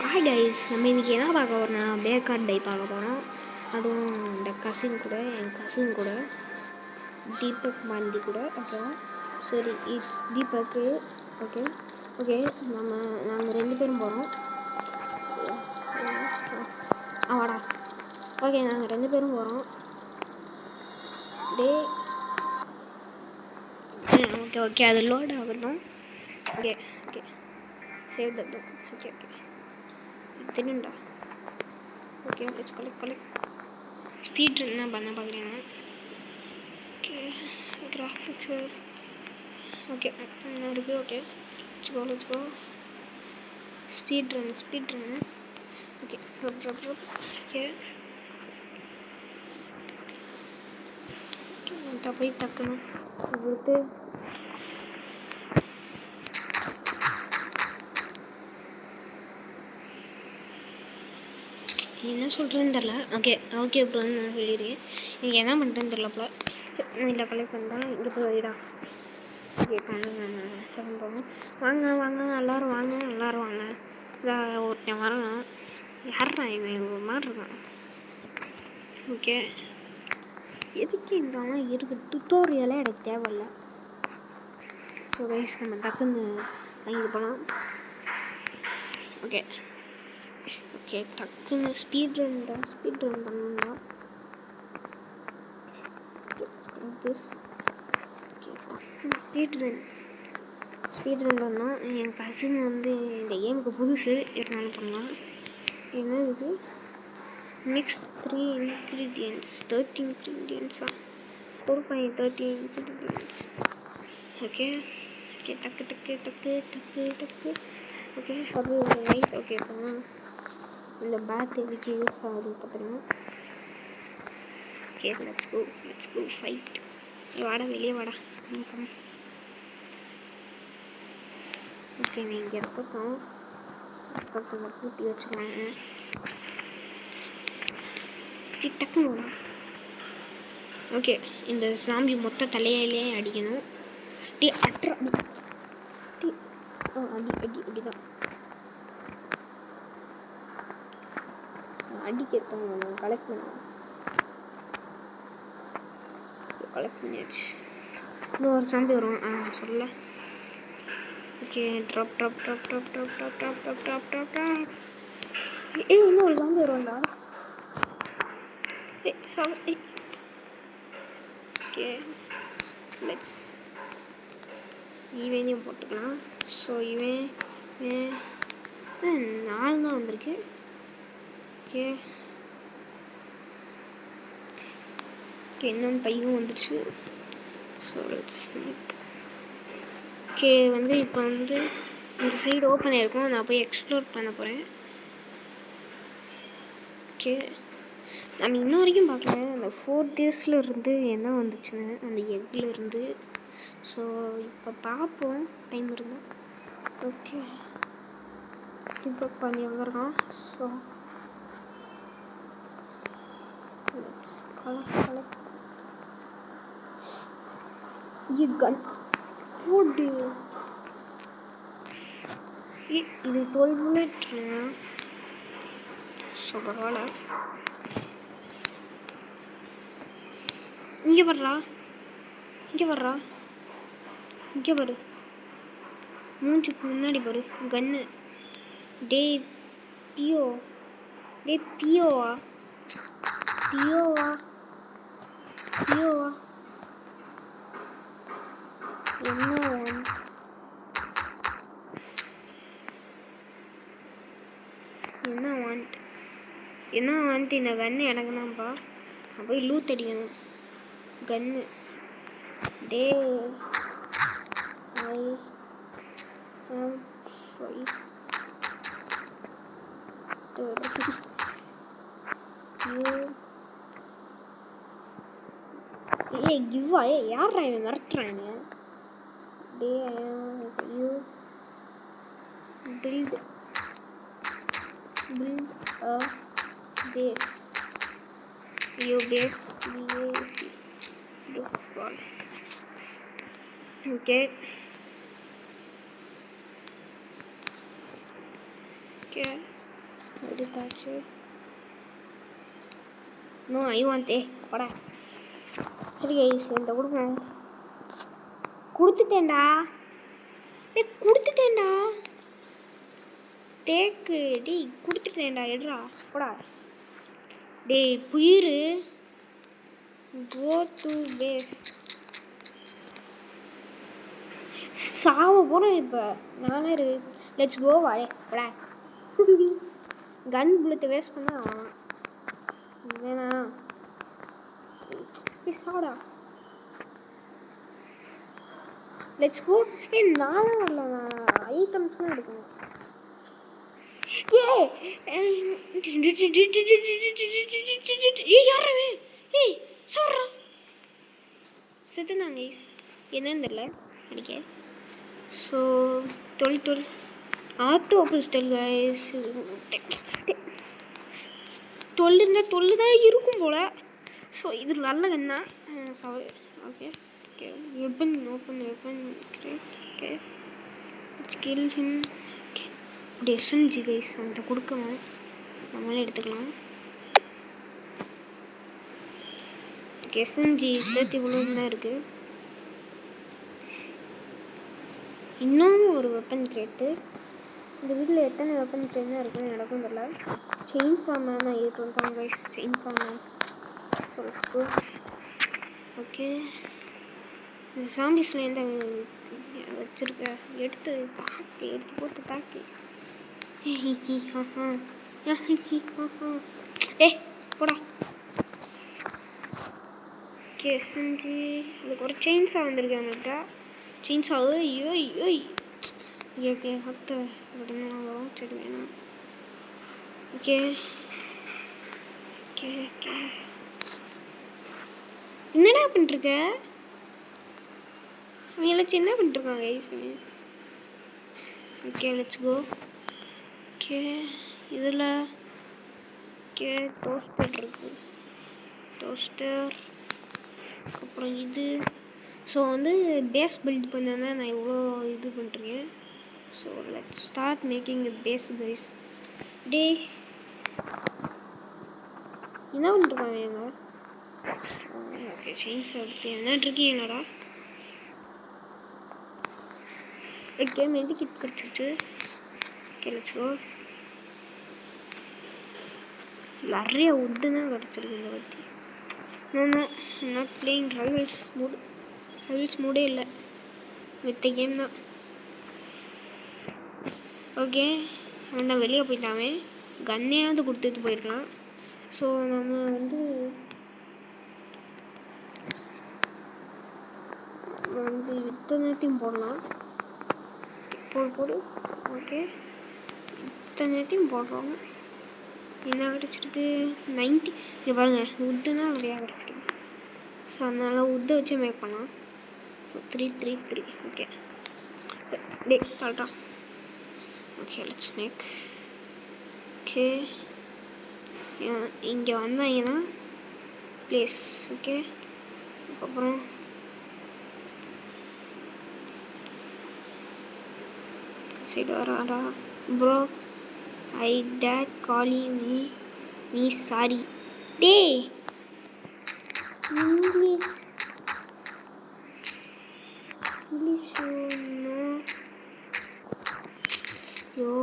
Hi guys, நம்ம இன்றைக்கி என்ன பார்க்க போகிறோம்னா பேக்கார்ட் டை பார்க்க போகிறோம். அதுவும் இந்த கசின் கூட, என் கசின் கூட, தீபக் மாந்தி கூட. ஓகே சரி, இட்ஸ் தீபக். ஓகே ஓகே நாங்கள் 2 பேரும் போகிறோம். வாடா. ஓகே நாங்கள் 2 பேரும் போகிறோம். டே ஓகே ஓகே அது லோட் ஆகட்டும். ஓகே ஓகே சேவ் தட்டும். ஓகே ஓகே தின்னுண்டா. ஓகே லெட்ஸ் கலெக்ட் ஸ்பீட் என்ன பண்ண பார்க்குறேன்னா. ஓகே கிராஃபிக்ஸு ஓகே இருக்குது. Okay let's go speed run. Okay drop. Okay போய் தக்கணும் கொடுத்து என்ன சொல்கிறேன்னு தெரில. ஓகே ப்ரோ நான் சொல்லிடுறேன். நீங்கள் என்ன பண்ணுறேன்னு தெரிலப்பல. இல்லை கலெக்ட் பண்ணிட்டேன். இங்கே போய் வைடா. ஓகே பண்ணுறோம். வாங்க எல்லோரும் வாங்க. இதாக ஒருத்தன் வரணும். யாரா இவன் ஒரு மாதிரி இருக்கான். ஓகே எதுக்கு இந்த இருக்குது டுட்டோரியலே எனக்கு தேவையில்லை. ஸோ கைஸ் நம்ம டக்குன்னு வாங்கிட்டு போகலாம். ஓகே டக்குன்னு ஸ்பீட் ரன் பண்ணணும்டா. ஓகே டக்குன்னு ஸ்பீட் ரன் பண்ணோம். என் கசின் வந்து இந்த கேமுக்கு புதுசு இருந்தாலும் பண்ணலாம். என்ன இது மிக்ஸ் 3 ingredients 30 ingredients கொடுப்பேன் 30 ingredients. ஓகே டக்கு. ஓகே சரி ரைட். ஓகே பண்ணலாம். இந்த பேட் எதுக்கு யூஸ் ஆகுது பார்த்தீங்கன்னா. Okay let's go fight. வெளியே வாடா. ஓகே நீங்கள் இருக்கட்டும் பூட்டி வச்சுருவாங்க. டக்குன்னு ஓகே இந்த சாம்பி மொத்த தலையிலே அடிக்கணும். அடிதான் அடிக்கத்தவங்க கலெக்ட் பண்ணியாச்சு. இன்னும் ஒரு சாம்பி வரும் சொல்ல. Okay drop. இன்னும் ஒரு சாம்பி வரும்டா. ஓகே லெட்ஸ் ஈவனையும் போட்டுக்கலாம். ஸோ இவன் 4 தான் வந்திருக்கு. ஓகே இன்னொன்று பையும் வந்துடுச்சு. ஸோ லெட்ஸ் ஓகே இப்போ இந்த சைடு ஓப்பன் ஆகிருக்கும். நான் போய் எக்ஸ்ப்ளோர் பண்ண போகிறேன். ஓகே நம்ம இன்ன வரைக்கும் பார்க்கல அந்த 4 daysல இருந்து என்ன வந்துச்சுன்னு அந்த எக்கில் இருந்து. ஸோ இப்போ பார்ப்போம் டைம் இருந்தால். ஓகே டிபக் பண்ணி வந்துருக்கான். ஸோ கலெக்ட் கன் போடு. இது 12 bullet. ஸோ பரவாயில்ல. இங்கே பாரு மூஞ்சுக்கு முன்னாடி பாரு கன்னு. டே பியோவா என்ன வாண்ட் இந்த கன்னு எனக்கு தான்ப்பா. நான் போய் லூத் அடிக்கணும் கன்னு. டே கிவ்வா யாரா இவன் மிரட்டுறாங்க. டே you build a base. You base this one. Okay எடுத்தாச்சு. நோ ஐ வாண்ட் படா. சரி கைஸ் இந்த கொடுப்போம். கொடுத்துட்டேன்டா. கொடுத்துட்டேன்டா. தேக்கு டேய் கொடுத்துட்டேன்டா. எடுறா போடா. டேய் புயிரு. Go to base. சாவ போகிறோம் இப்போ. நானே லெட்ஸ் கோ வாடே போடா. கன் புல்லத்தை வேஸ்ட் பண்ண வேணா. சாடா. Let's go. நானும் வரல. ஐட்டம்ஸ் தான் எடுக்கணும். யாரவே சொல்றா செத்துனாங்க என்னன்னு தெரியல அடிக்க. So 12 auto pistol guys. 12 இருந்தால் 12 தான் இருக்கும் போல். ஸோ இது நல்ல கண்ணா. Okay okay weapon great. Okay skill him. Okay அப்படி எஸ்எம்ஜி கைஸ் அந்த கொடுக்கணும். நம்மளே எடுத்துக்கலாம். எஸ்எம்ஜி 30 தான் இருக்குது. இன்னும் ஒரு வெப்பன் கிரேட்டு. இந்த வீட்டில் எத்தனை வெப்பன் கிரேட் தான் இருக்குன்னு எனக்கும் தெரியல. செயின் சாமான் தான் சொல்லிட்டாங்க கைஸ். செயின் சாமான் சொல்லிச்சு. ஓகே இந்த சாம்பிஸ்லாம் எந்த வச்சுருக்க எடுத்து போட்டு பேக்கு. போடா. ஓகே எஸ்எம்ஜி அதுக்கு ஒரு செயின்ஸா வந்திருக்கு நம்மள்கிட்ட. செயின்ஸா ஓகே ஹத்தை அப்படின்லாம் வரும். சரி வேணும். ஓகே ஓகே ஓகே என்னடா பண்ணிருக்க? அவங்க எல்லாம் என்ன பண்ணிருக்காங்க guys? Okay let's go. Okay இதில் ஓகே டோஸ்டர் இருக்கு. டோஸ்டர் அப்புறம் இது. ஸோ வந்து பேஸ் பில்ட் பண்ணனா நான் இவ்வளோ இது பண்ணுறேன். So let's start making a base guys. டே என்ன பண்ணிருக்காங்க எங்க? ஓகே செயின்ஸ் எடுத்து என்னட்டு இருக்கீங்கடா? ஓகே மெதி கிட் கிடச்சிருச்சு. Okay let's go. நிறைய உட்டு தான் கிடச்சிருக்கு இந்த பற்றி. நாட் பிளேயிங் ரைவல்ஸ் மூடே இல்லை. வித்த கேம் தான். ஓகே அவன் தான் வெளியே போயிட்டாவே. கன்னையாவது கொடுத்துட்டு போயிருக்கலாம். ஸோ நம்ம வந்து இத்தனைத்தையும் போடலாம். போடு. ஓகே இத்தனைத்தையும் போடுறோம். என்ன கிடச்சிருக்கு? 90. இங்கே பாருங்கள் உட்டு தான் நிறையா கிடச்சிருக்கு. ஸோ அதனால் உட்டை வச்சு மேக் பண்ணலாம். ஸோ 3 ஓகே டே கரெக்டாக. Okay let's make. ஓகே இங்கே வந்தாங்கன்னா ப்ளேஸ். ஓகே அதுக்கப்புறம் சைடு வராடா bro. I date calling me sorry. டே English no you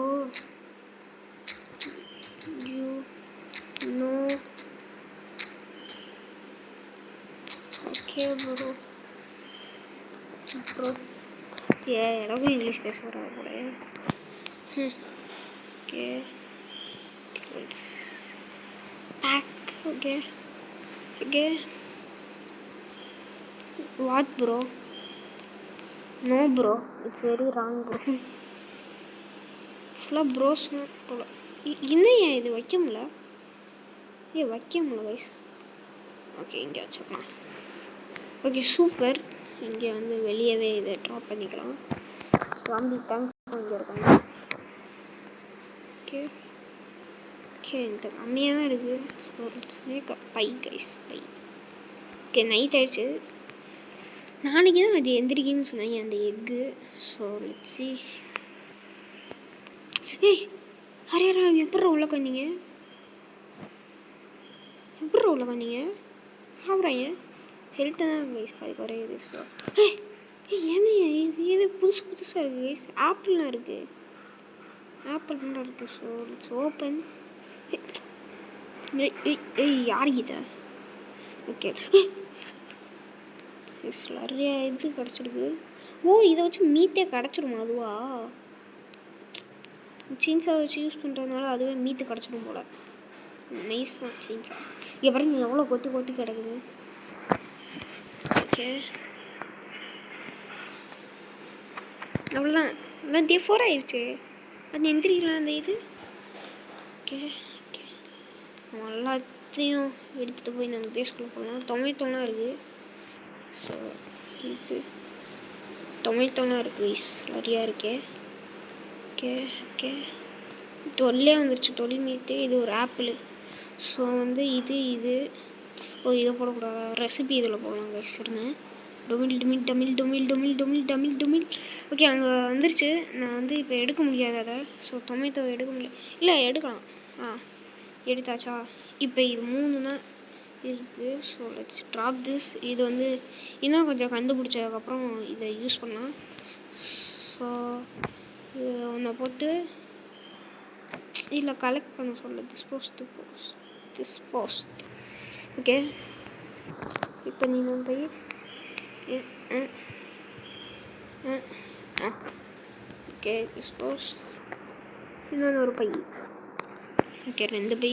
know. Okay bro எனக்கும் இங்கிலீஷ் பேச வராது கூட. Okay back. Okay what bro? No bro it's very wrong bro. ஃபுல்லாக ப்ரோஸ் போல. இன்னும் ஏன் இது வைக்க முடியல? வைக்க முடியல கைஸ். ஓகே இங்கே வச்சுக்கலாம். Okay super. இங்கே வந்து வெளியவே இதை ட்ராப் பண்ணிக்கலாம். சாம்பி டேங்க்ஸ் இங்கே இருக்காங்க. ஓகே இந்த கம்மியாக தான் இருக்குது. Bye guys bye. Okay night ஆயிடுச்சு. நாளைக்கு தான் அது எந்திரிக்கின்னு சொன்னாங்க அந்த egg. So let's see. Arera எப்படி உள்ள உட்காந்தீங்க? எப்படி உள்ள உட்காந்தீங்க? சாப்பிட்றாங்க. ஹெல்த்து தான் கைஸ் பாதி குறையுது. ஏன்னா இது புதுசாக இருக்குது கைஸ். ஆப்பிள்லாம் இருக்குது. ஆப்பிள் மட்டும் இருக்குது. So it's open. யார் இதை? ஓகே நிறைய இது கிடச்சிருக்கு. ஓ இதை வச்சு மீத்தே கிடச்சிருமா? அதுவா சீன்ஸாக வச்சு யூஸ் பண்ணுறதுனால அதுவே மீத்து கிடச்சிடும் போல். நைஸ் தான் சீன்ஸா. எப்பறம் எவ்வளோ கொத்தி கொத்தி கிடக்குது. ஓகே அவ்வளோதான். அதான் டே 4 ஆயிடுச்சு. அது எந்திரிக்கலாம் அந்த இது. ஓகே ஓகே எல்லாத்தையும் எடுத்துகிட்டு போய் நம்ம பேஸ்குள்ளே போகலாம். டொமேட்டோலாம் இருக்குது. ஸோ இது டொமேட்டோலாம் இருக்குது நிறையா இருக்கே. ஓகே ஓகே 12 வந்துருச்சு. 12 மீத்து. இது ஒரு ஆப்பிள். ஸோ வந்து இது இதை போடக்கூடாது. ரெசிபி இதில் போடலாம் கைஸ். இருந்தேன் டொமில் டொமில் டொமில் டொமில் டொமில் டொமில் டொமில் டொமில். ஓகே அங்கே வந்துருச்சு. நான் வந்து இப்போ எடுக்க முடியாது அதை. ஸோ டொமேட்டோ எடுக்க முடியல. இல்லை எடுக்கலாம். எடுத்தாச்சா? இப்போ இது 3 தான் இருக்குது. So let's drop this. இது வந்து இன்னும் கொஞ்சம் கண்டுபிடிச்சதுக்கப்புறம் இதை யூஸ் பண்ணலாம். ஸோ இது ஒன்றை போட்டு இல்லை கலெக்ட் பண்ண சொல்ல டிஸ்போஸ்ட். ஓகே இப்போ நீ நான் போய் ஓகே டிஸ்போஸ். இன்னொன்று ஒரு பை. Okay 2 by.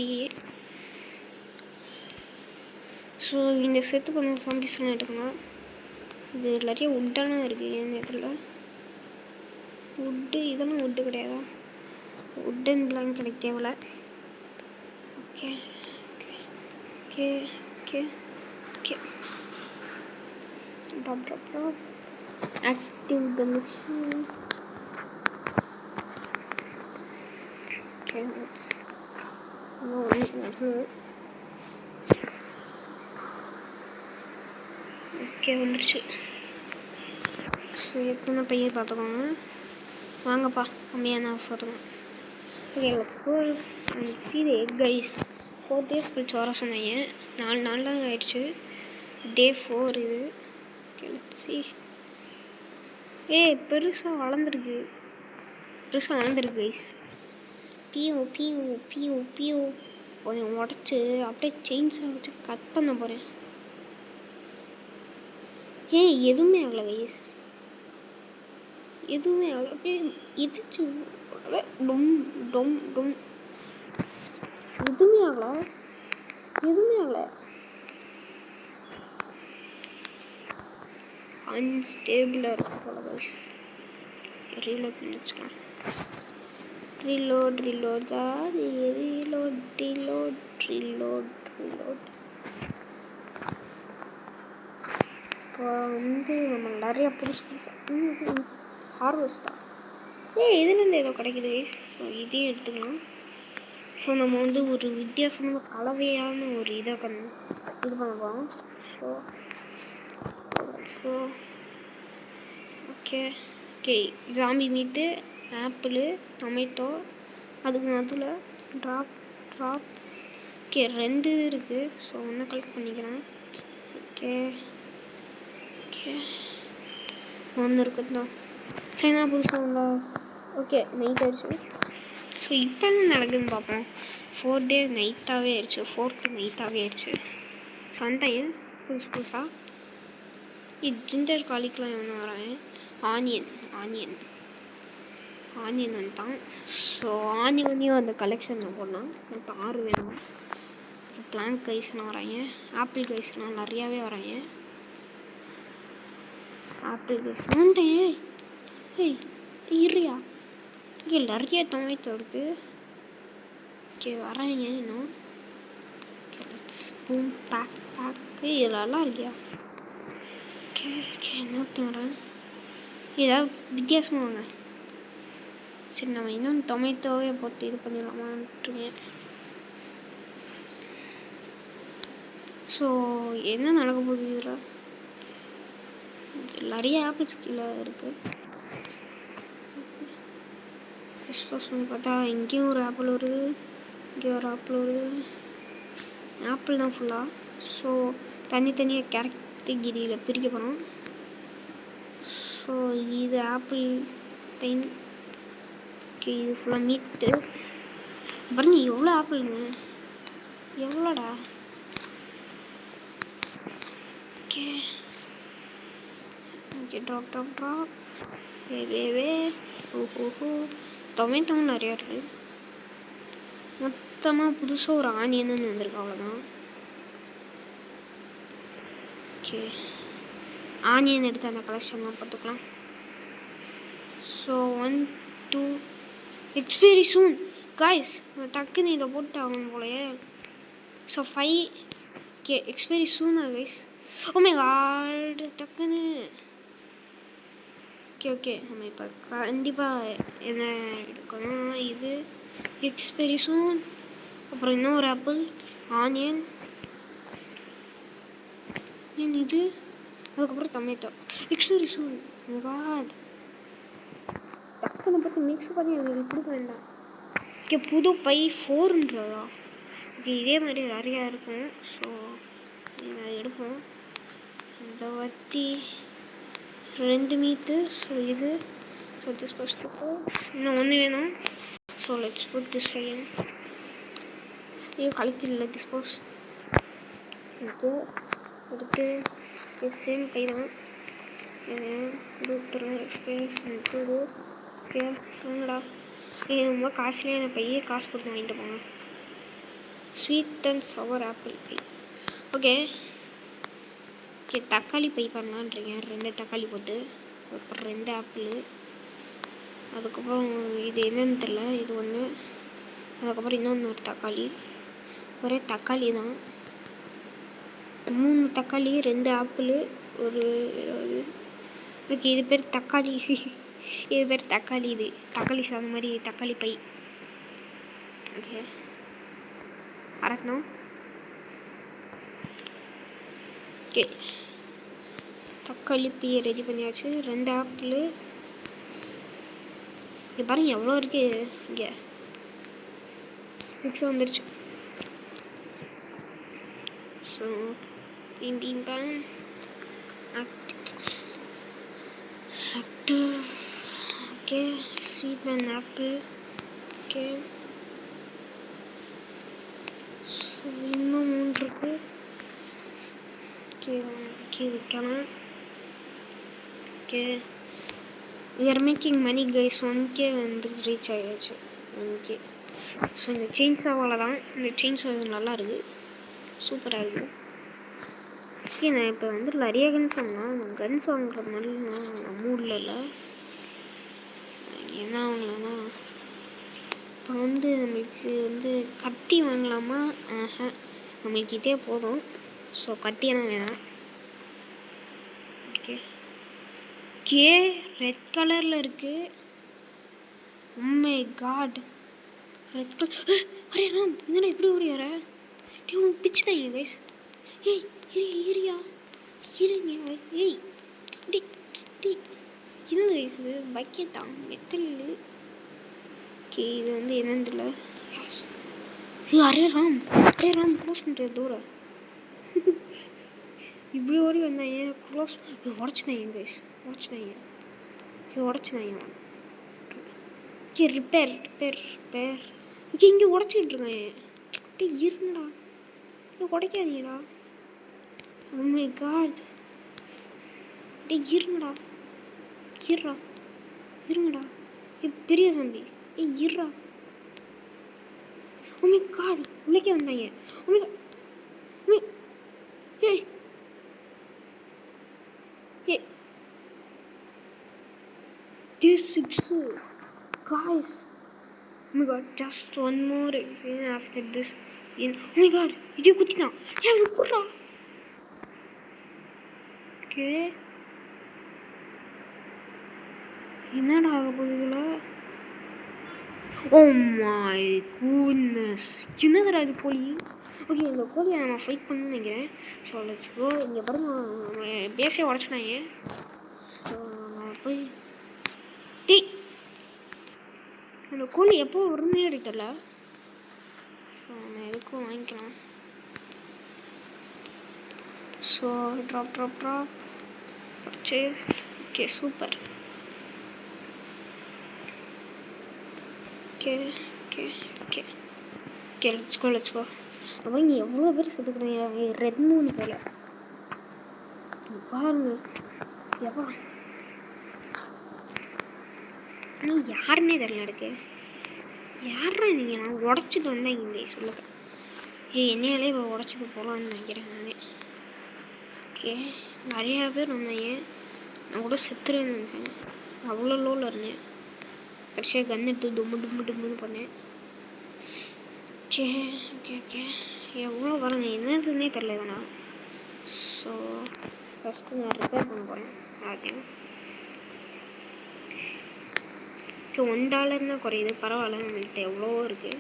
ஸோ இந்த செத்து பண்ண சாம்பிஸ்லாம் எடுக்கலாம். இது நிறைய உட்டான இருக்குது. என் நேரத்தில் உட்டு இதெல்லாம் உட்டு கிடையாதா? உட்டன் பிளாங்க் கிடைக்க தேவையில்ல. Okay okay okay okay okay drop active the machine. Okay let's okay வந்துருச்சு. ஸோ எத்தனை பையன் பார்த்துக்கோங்க. வாங்கப்பா கம்மியான ஆஃபர் தான். Okay let's go and see the egg guys. 4 days கழிச்சு வர சொன்னாங்க. 4 நாள் தான் ஆயிடுச்சு. டே 4 இது. Okay let's see. பெருசாக வளர்ந்துருக்கு கைஸ். பியூ கொஞ்சம் உடச்சி அப்படியே செயின்ஸாக வச்சு கட் பண்ண போகிறேன். எதுவுமே ஆகலை கைஸ். எதுவுமே ஆகலை. அப்படியே இதிச்சு டொம் டொம் டொம். எதுவுமே ஆகலை. அன்ஸ்டேபிளாக இருக்கு போல கைஸ். ரீலோட் பண்ணி வச்சுக்கலாம். ரீலோட் தான். ரீலோட் இப்போ வந்து நம்ம நிறைய புதுசு ஹார்வெஸ்டா. இதுலேருந்து ஏதோ கிடைக்குது. ஸோ இதையும் எடுத்துக்கலாம். ஸோ நம்ம வந்து ஒரு வித்தியாசமான கலவையான ஒரு இதை இது பண்ண போகிறோம். So okay zombie மீத்து apple tomato அதுக்கு நடுவில் ட்ராப். ஓகே 2 இருக்குது. ஸோ ஒன்று கலெக்ட் பண்ணிக்கிறேன். ஓகே ஒன்று இருக்குதுண்ணா. சரி நான் புதுசாக வந்தா. ஓகே நைட் ஆயிடுச்சு. ஸோ இப்போ என்ன நடக்குதுன்னு பார்ப்போம். 4 days நைட்டாகவே ஆயிடுச்சு. 4th நைட்டாகவே ஆயிடுச்சு. ஸோ அந்த டைம் புதுசாக இது ஜிஞ்சர் காலிக்கெலாம் எவனா வரேன். ஆனியன் வந்துட்டான். ஸோ ஆனியனையும் அந்த கலெக்ஷனில் போடலாம். மொத்தம் 6 வேணும். பிளாங்க் கைஸ்லாம் வராங்க. ஆப்பிள் கைஸ்லாம் நிறையாவே வராங்க. ஆப்பிள் கைஸ் வந்தேன். இருயா இங்கே நிறைய டொமேட்டோ இருக்குது. ஓகே வராங்க இன்னும். பூம் பேக் இதெல்லாம் இருக்கியா? ஓகே இன்னொருத்தன் வரேன். ஏதாவது வித்தியாசமாக வாங்க. சரி நம்ம இன்னும் டொமேட்டோவே போட்டு இது பண்ணிடலாமான்ட்டுருக்கேன். ஸோ என்ன நடக்க போகுது இதில்? நிறைய ஆப்பிள்ஸ் கீழே இருக்குது. டிஸ்போஸ் பண்ணி பார்த்தா இங்கேயும் ஒரு ஆப்பிள் வருது, இங்கே ஒரு ஆப்பிள் வருது. ஆப்பிள் தான் ஃபுல்லாக. ஸோ தனித்தனியாக கேட்டகிரியில் பிரிக்க போகிறோம். ஸோ இது ஆப்பிள் டைம். ஓகே, இது ஃபுல்லாக மீட்டு. பாருங்க எவ்வளோ ஆப்பிளுங்க, எவ்வளோடா. ஓகே ஓகே, ட்ராப் வே. ஓஹோ, டொமேட்டோவும் நிறையா இருக்குது. மொத்தமாக புதுசாக ஒரு ஆனியன் வந்திருக்கு, அவ்வளோதான். ஓகே, ஆனியன் எடுத்து அந்த கலெக்ஷன்லாம் பார்த்துக்கலாம். So 1 2 expiry soon guys. டக்குன்னு இதை போட்டு ஆகணும் போலையே. ஸோ 5. ஓகே, எக்ஸ்பைரி சூனா கைஸ். ஓமே காட், டக்குன்னு. ஓகே நம்ம இப்போ கண்டிப்பாக என்ன எடுக்கணும். இது எக்ஸ்பைரி சூன், அப்புறம் இன்னொரு ஆப்பிள், ஆனியன், இது, அதுக்கப்புறம் டொமேட்டோ. எக்ஸ்பைரி சூன் காட். டக்குன்னு பார்த்து மிக்ஸ் பண்ணி அது கொடுக்க வேண்டாம். ஓகே, புது பை 4ன்றதா. ஓகே, இதே மாதிரி நிறையா இருக்கும். ஸோ இதை எடுப்போம். இந்த வத்தி 2 மீட்டு. ஸோ இது ஸோ திஸ் ஃபஸ்ட்டு இன்னும் 1 வேணும். So let's put this second. ஐயோ கலக்கில்லை டிஸ்போஸ். ஓகே எடுத்து சேம் பை தான். ஓகே வாங்கடா. இது ரொம்ப காஸ்ட்லியான பையே, காசு கொடுத்து வாங்கிட்டு போங்க. Sweet and sour apple pie. Okay okay, தக்காளி பை பண்ணலான்றீங்க. 2 தக்காளி போட்டு, அதுக்கப்புறம் 2 ஆப்பிள், அதுக்கப்புறம் இது என்னன்னு தெரில, இது ஒன்று, அதுக்கப்புறம் இன்னொன்று ஒரு தக்காளி. ஒரே தக்காளி தான். 3 தக்காளி, 2 ஆப்பிள், ஒரு ஏதாவது. ஓகே, இது பேர் தக்காளி. இது பேர் தக்காளி. இது தக்காளி சாதம் மாதிரி தக்காளி பை. ஓகே அரட்டணும். ஓகே, தக்காளி பையை ரெடி பண்ணியாச்சு. 2 ஆப்பிள். இங்கே பாருங்கள் எவ்வளோ இருக்குது. இங்கே 6 வந்துருச்சு. ஸோ பீம் பேன் active. Okay, sweet and apple. Okay, so இன்னும் 3 இருக்குது. ஓகே வைக்கலாம். Okay, we are making money guys. 1K வந்து ரீச் ஆகிடுச்சு. 1K. ஸோ இந்த செயின்ஸாவால் தான். இந்த செயின்ஸா நல்லா இருக்குது, சூப்பராக இருக்குது. ஓகே, நான் இப்போ வந்து நிறைய கன்ஸ் வாங்கினா கன்ஸ் வாங்குற மாதிரி நான் மூடில் இல்லை. என்ன வாங்கலாம்னா இப்போ வந்து நம்மளுக்கு வந்து கத்தி வாங்கலாமா? நம்மளுக்கு இதே போதும். ஸோ கத்தியெல்லாம் வேணாம். ஓகே ஓகே, ரெட் கலரில் இருக்குது. உண்மை காட், ரெட் கலர். அரே ராம், இதெல்லாம் எப்படி ஓடியார? பிச்சு தான் ஏன் கைஸ். ஏய் ஏரியா இருங்க. ஏய் டி டி இது கைஸ், இது பக்கெட் தான், மெத்தல். ஓகே, இது வந்து என்னன்னு தெரியல. அரே ராம் க்ளோஸ் பண்ணுறது தூரம். இப்படி ஓடி வந்தேன் ஏன் க்ளோஸ் உடச்சினேன் என் கைஸ், உடச்சினேன் ஓகே. ரிப்பேர். ஓகே, இங்கே உடச்சிக்கிட்டு இருக்கேன். டே இருங்கடா, இங்கே உடைக்காதீங்கடா. Oh my god. டே இருங்கடா. பெரிய சம்பி. இருடா. Oh my god, உள்ளே வந்தாங்க. Oh my god. ஏய் this 6 guys. Oh my god, just one more after this. Oh my god, இது குத்திதான். ஏன் குடுறா. ஓகே, என்னடா ஆக போகுதுல? ஓ மை குட்னஸ், என்னதுடா இது கோழி? ஓகே, இந்த கோழியை நான் ஃபைட் பண்ணணும்னு நினைக்கிறேன். So let's go. இங்கே பாருங்க பேஸே உடச்சினாங்க. ஸோ நான் போய் அந்த கோழி எப்போ வரும்னே தெரியல. நான் எதுக்கும் வாங்கிக்கலாம். So drop purchase. Okay super. Okay let's go. அப்போ இங்கே எவ்வளோ பேர் செத்துக்கிறீங்க. ரெட் மூன் போல பாருங்க. எப்பா நீ யாருன்னே தெரியல இருக்கு. யாரா நீங்கள்? நான் உடச்சிட்டு வந்தேன் இங்கே சொல்லுங்க. என்னையாலே இப்போ உடச்சிட்டு போகலான்னு நினைக்கிறேன் நானே. ஓகே நிறையா பேர் வந்தாங்க. நான் கூட செத்துருவேன்னு நினச்சேன். அவ்வளோ லோவில் இருந்தேன். கடைசியாக கன் எடுத்து டும்முன்னு பண்ணேன். ஓகே எவ்வளோ பாருங்க. என்னதுன்னே தெரில தானா. ஸோ ஃபஸ்ட்டு நான் ரிப்பேர் பண்ண போகிறேன். ஓகே $1 தான் குறையுது. பரவாயில்ல, நம்மள்கிட்ட எவ்வளவோ இருக்குது.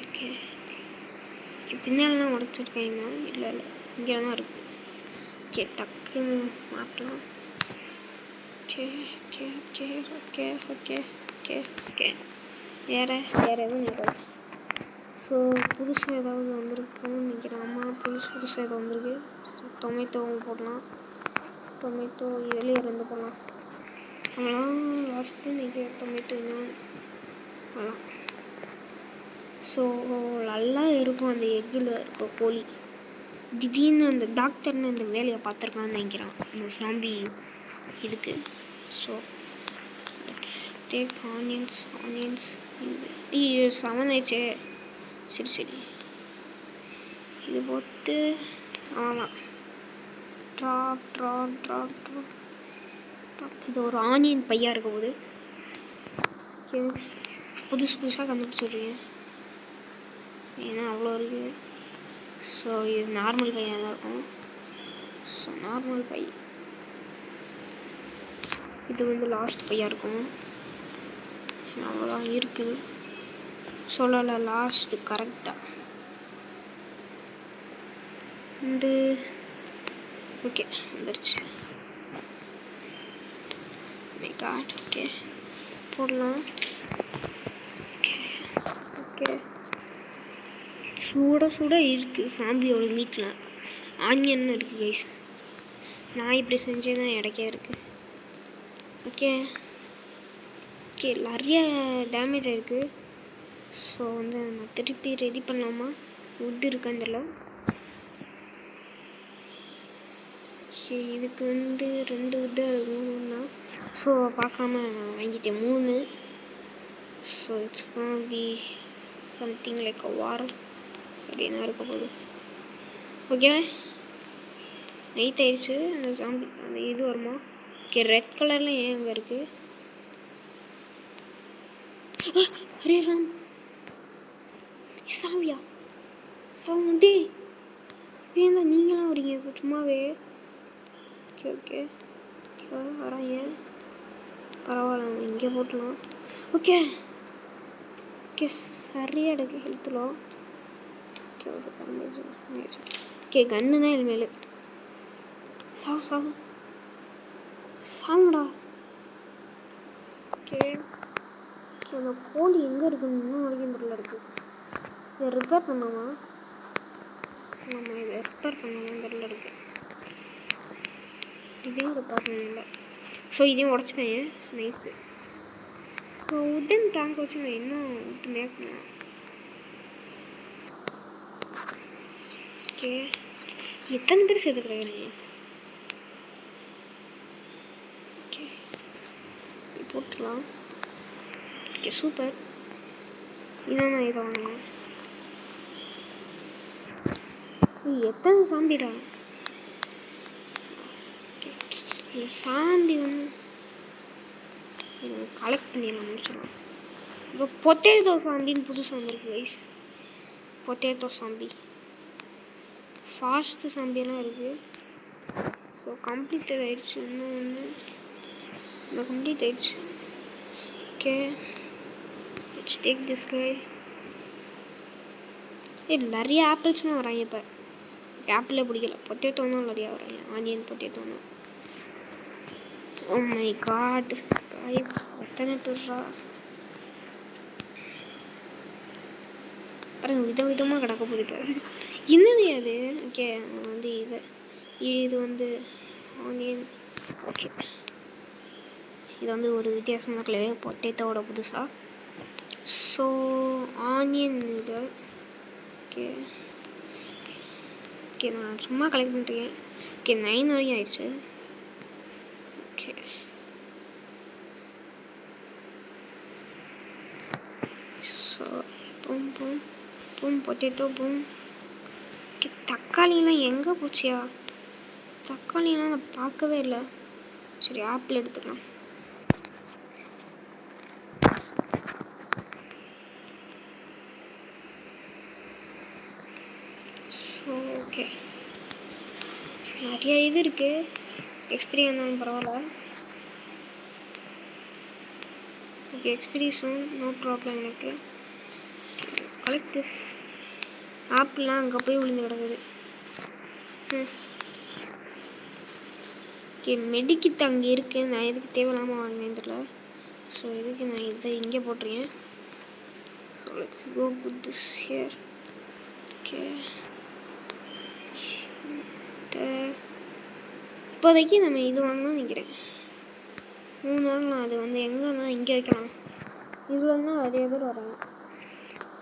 ஓகே பின்னாலலாம் உடச்சிருக்கீங்களா? இல்லை இங்கே தான் இருக்குது. ஓகே டக்குன்னு மாட்டலாம். ஓகே வேறு எதுவும் இல்லை. ஸோ புதுசாக ஏதாவது வந்திருக்குன்னு நினைக்கிறேன். ஆமாம் புதுசாக ஏதாவது வந்திருக்கு. ஸோ டொமேட்டோவும் போடலாம். டொமேட்டோ இதுலேயே 2 போடலாம். அவ்வளோதான் லாஸ்ட்டு நினைக்கிறேன். டொமேட்டோ இன்னும் அவ்வளோ. ஸோ நல்லா இருக்கும். அந்த எக்கில் இருக்க கோழி திடீர்னு அந்த டாக்டர்னு அந்த வேலையை பார்த்துருக்கான்னு நினைக்கிறான் இந்த சாம்பி இதுக்கு. So let's take onions. ஐயோ 7 ஆயிடுச்சே. சரி இது போட்டு ஆமாம் ட்ராப். இது ஒரு ஆனியன் பையாக இருக்க போது. புதுசாக கண்டுபிடிச்சிடுறீங்க. ஏன்னா அவ்வளோ இருக்குது. ஸோ இது நார்மல் பையாக தான் இருக்கும். ஸோ நார்மல் பை இது வந்து லாஸ்ட் பையாக இருக்கும். அவ்வளோதான் இருக்குது. சொல்லலை லாஸ்ட்டு கரெக்டாக இந்த ஓகே வந்துருச்சு. ஓகே போடலாம். ஓகே சுட இருக்குது சாம்பியோட மீட்டில். ஆனியன் இருக்குது கைஸ். நான் இப்படி செஞ்சே தான் இடக்கே இருக்குது. ஓகே நிறைய டேமேஜ் ஆகிருக்கு. ஸோ வந்து நான் திருப்பி ரெடி பண்ணலாமா? வுட் இருக்கான்னு தெரியல. ஓகே இதுக்கு வந்து 2 வுட்டு 3 தான். ஸோ பார்க்காம நான் வாங்கிட்டேன் 3. So it's be something like a war அப்படின்னு இருக்க போகுது. ஓகே நைட் ஆயிடுச்சு. அந்த சாம்பி அந்த இது வருமா? ஓகே ரெட் கலரில் ஏன் அங்கே இருக்குது? அரே ராம் சாவியா சவுண்டே இப்போ தான் நீங்களாம் வரீங்க இப்போ சும்மாவே. ஓகே வராங்க. பரவாயில்ல இங்கே போட்டலாம். ஓகே சரியாக எடுக்கு ஹெல்த்தில். ஓகே கன்னு தான் இனிமேல். சாவுடா. ஓகே அந்த கோழி எங்கே இருக்குன்னு இன்னும் வரைக்கும் தெரியல இருக்குது. இதை ரிப்பேர் பண்ணாமா? ஆமாம் இதை ரிப்பேர் பண்ணாமல் தெரியல இருக்குது. இதையும் ரிப்பேர் பண்ணல. ஸோ இதையும் உடச்சிட்டேன். நைஸு. ஸோ உட்டன் டேங்க் வச்சு நான் இன்னும் விட்டு மேக்கணும். ஓகே எத்தனை பேர் சேர்த்துக்கிறேன் நீ? ஓகே போட்டுடலாம். Okay super. இதான் நான் இதை வாங்கினேன். எத்தனை சாம்பிடா? சாம்பி வந்து கலெக்ட் பண்ணிடலாம் முடிச்சிடலாம். இப்போ பொட்டேட்டோ சாம்பின்னு புதுசாக வந்துருக்கு கைஸ். பொட்டேட்டோ சாம்பி ஃபாஸ்ட்டு சாம்பியெல்லாம் இருக்குது. ஸோ கம்ப்ளீட் ஆகிடுச்சு. இன்னும் ஒன்று இந்த கம்ப்ளீட் ஆகிடுச்சு. Okay let's take this guy. நிறைய ஆப்பிள்ஸ் தான் வராங்க இப்போ. ஆப்பிளே பிடிக்கல. பொட்டேட்டோ தான் நிறையா வராங்க. ஆனியன் பொட்டேட்டோ தான். ஓ மை காட் எத்தனை டூர்ரா பாருங்க, விதமாக கிடக்க போகுது. என்னது அது? ஓகே, வந்து இது வந்து ஆனியன். ஓகே, இது வந்து ஒரு வித்தியாசமான கலவை பொட்டேட்டோட புதுசாக. ஸோ ஆனியன் இது. ஓகே ஓகே, நான் சும்மா கலெக்ட் பண்ணிருக்கேன். ஓகே 9 வரைக்கும் ஆயிடுச்சு. Okay so boom boom boom potato boom. Okay, தக்காளிலாம் எங்கே போச்சியா? தக்காளிலாம் நான் பார்க்கவே இல்லை. சரி, ஆப்பிள் எடுத்துக்கலாம். ஸோ ஓகே, நிறைய இது இருக்குது. எக்ஸ்பீரி ஆனாலும் பரவாயில்ல. ஓகே, எக்ஸ்பீரியன்ஸும் நோ ப்ராப்ளம் எனக்கு. Collect this. ஆப்பிள்லாம் அங்கே போய் விழுந்து கிடக்குது. ஓகே, மெடிக்கிட் அங்கே இருக்குது. நான் எதுக்கு தேவையில்லாமல் வாங்கினேன் தெரியல. ஸோ இதுக்கு நான் இதை இங்கே போட்டுருக்கேன். So let's go with this here. Okay, இப்போதைக்கு நம்ம இது வாங்கலாம் நினைக்கிறேன். 3 வாங்கலாம். அது வந்து எங்கன்னா இங்கே வைக்கலாம். இதில் வந்து நிறைய பேர் வராங்க.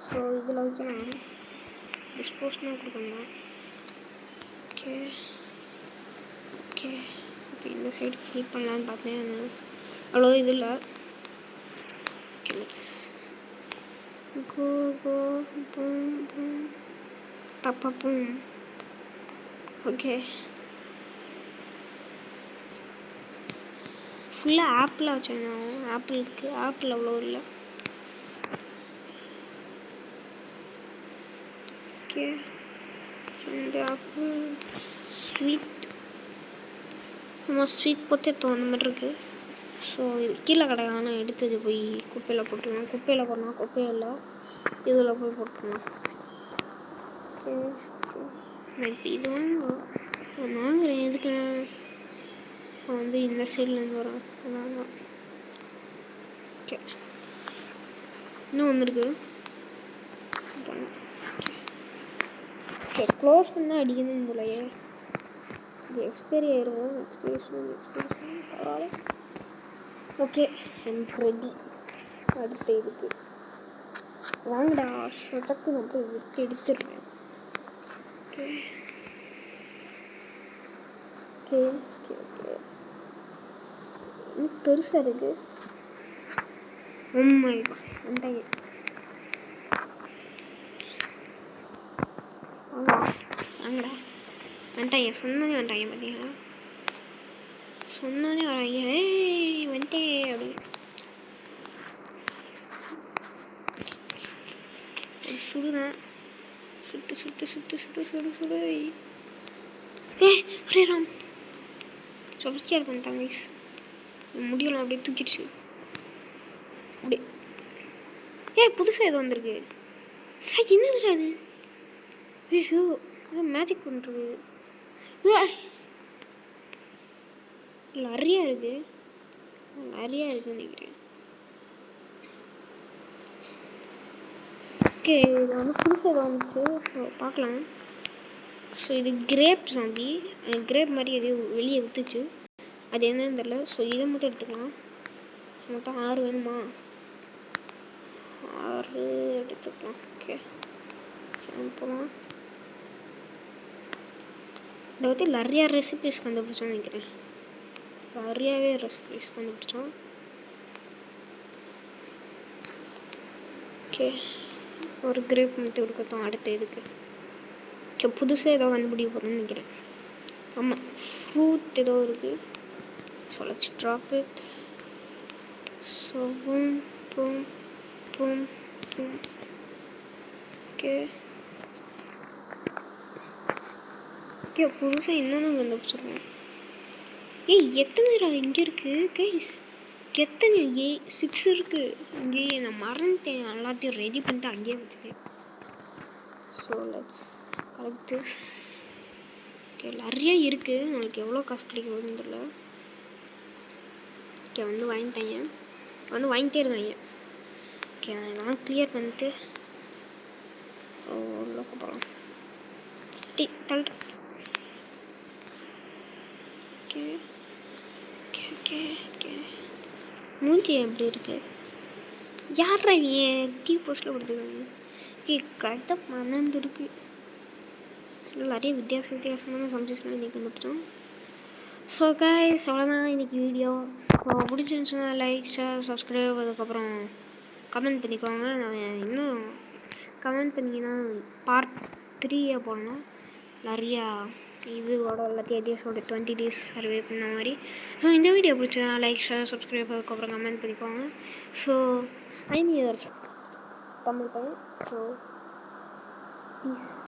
ஸோ இதில் வைக்கலாம். டிஸ்போஸ்னால் கொடுக்கணும். ஓகே ஓகே ஓகே, இந்த சைடு ஃபில் பண்ணலான்னு பார்த்தேன். அவ்வளோ இது இல்லை. Okay, let's go go boom boom பப்பா பூம். ஓகே, ஃபுல்லாக ஆப்பிளாக வச்சேன். ஆப்பிள் இருக்குது. ஆப்பிள் அவ்வளோ இல்லை. Okay, 2 apple. ஸ்வீட், ஆமாம் ஸ்வீட் பொட்டேட்டோ அந்த மாதிரி இருக்குது. ஸோ இது கீழே கிடையாது, எடுத்து போய் குப்பையில் போட்டுருவேன். குப்பையில் போடணும், குப்பையில் இதில் போய் போட்டுருணும். ஓகே, நான் இப்போ இது வாங்குறேன். எதுக்கு வந்து இந்த சைட்லேருந்து வரேன். அதான் ஓகே, இன்னும் வந்துருக்கு. ஓகே, க்ளோஸ் பண்ணால் அடிக்கணும் போலையே. இது எக்ஸ்பைரி ஆயிரும். எக்ஸ்பிரேஷன் பரவாயில்ல. ஓகே, எனக்கு ரெடி. அடுத்த இதுக்கு வாங்கடா. சொதக்கு நான் போய் எடுத்துடுறேன். ஓகே ஓகே ஓகே ஓகே, இன்னும் பெருசாக இருக்குது. வந்துட்டாங்க. வாங்கடா, வந்துட்டாங்க. சொன்னதே வந்துட்டாங்க. பார்த்தீங்களா, சொன்னதே வராங்க. வந்துட்டேன் அப்படி. சுடுதான், சுட்டு சுட்டு சுட்டு சுட்டு சுடு சுடு. ஹரே ராம், சொல்லிச்சே இருப்பேன் தங்கீஸ். முடியலாம் அப்படியே தூக்கிடுச்சு. அப்படியே புதுசாக எதுவும் வந்திருக்கு. சார் என்னதுடா அது? ஐயோ, மேஜிக் பண்ணுறது நிறையா இருக்குது. நினைக்கிறேன். ஓகே, இது வந்து புதுசாக எதுவும் வந்துச்சு. ஸோ பார்க்கலாம். ஸோ இது கிரேப் சாம்பி. கிரேப் மாதிரி எதையும் வெளியே விற்றுச்சு. அது என்னன்னு தெரில. ஸோ இதை மட்டும் எடுத்துக்கலாம். மொத்தம் 6 வேணுமா? 6 எடுத்துக்கலாம். ஓகே, போகலாம். இதை பற்றி நிறையா ரெசிபிஸ் கண்டுபிடிச்சோன்னு நினைக்கிறேன். நிறையாவே ரெசிபிஸ் கண்டுபிடிச்சோம். ஓகே, ஒரு கிரேப் மட்டும் எடுக்கட்டும் அடுத்த இதுக்கு. ஓகே, புதுசாக ஏதோ கண்டுபிடிக்க போகிறேன்னு நினைக்கிறேன். ஆமாம், ஃப்ரூட் ஏதோ இருக்குது. So let's drop it. So boom boom boom boom. Okay okay, புதுசாக என்னென்ன கண்டுபிடிச்சிருக்கோம். எத்தனை இங்கே இருக்குது கைஸ்? எத்தனை 6 இருக்குது இங்கேயே. நான் மறந்துட்டேன். எல்லாத்தையும் ரெடி பண்ணிட்டு அங்கேயே வச்சுட்டேன். So let's collect. ஓகே, நிறைய இருக்குது. நம்மளுக்கு எவ்வளோ காசு கிடைக்க போகுதுன்னு தெரியல. ஓகே வந்து வாங்கிட்டாங்க, வந்து வாங்கிட்டே இருக்காங்க. ஓகே நான் இதெல்லாம் கிளியர் பண்ணிட்டு உள்ள போகலாம். தள்ளுறேன். ஓகே ஓகே ஓகே ஓகே மூஞ்சி எப்படி இருக்கு? யாரா டீ போஸ்ட்டில் கொடுத்துருக்காங்க? ஓகே கரெக்டாக 12 இருக்கு. நிறைய வித்தியாசமான சமைச்சு இன்றைக்கி வந்துட்டோம். ஸோ கைஸ் அவ்வளோதான் இன்றைக்கி வீடியோ. ஸோ பிடிச்சிருந்துச்சுன்னா லைக் ஷேர் சப்ஸ்கிரைப், அதுக்கப்புறம் கமெண்ட் பண்ணிக்கோங்க. நான் இன்னும் கமெண்ட் பண்ணிங்கன்னா பார்ட் 3 போடணும். நிறையா இதோட எல்லாத்தையும் டேஸோட 20 days சர்வே பண்ண மாதிரி. ஸோ இந்த வீடியோ பிடிச்சதா லைக் ஷேர் சப்ஸ்கிரைப், அதுக்கப்புறம் கமெண்ட் பண்ணிக்கோங்க. ஸோ ஐம் யுவர் தமிழ் பையன். So piece.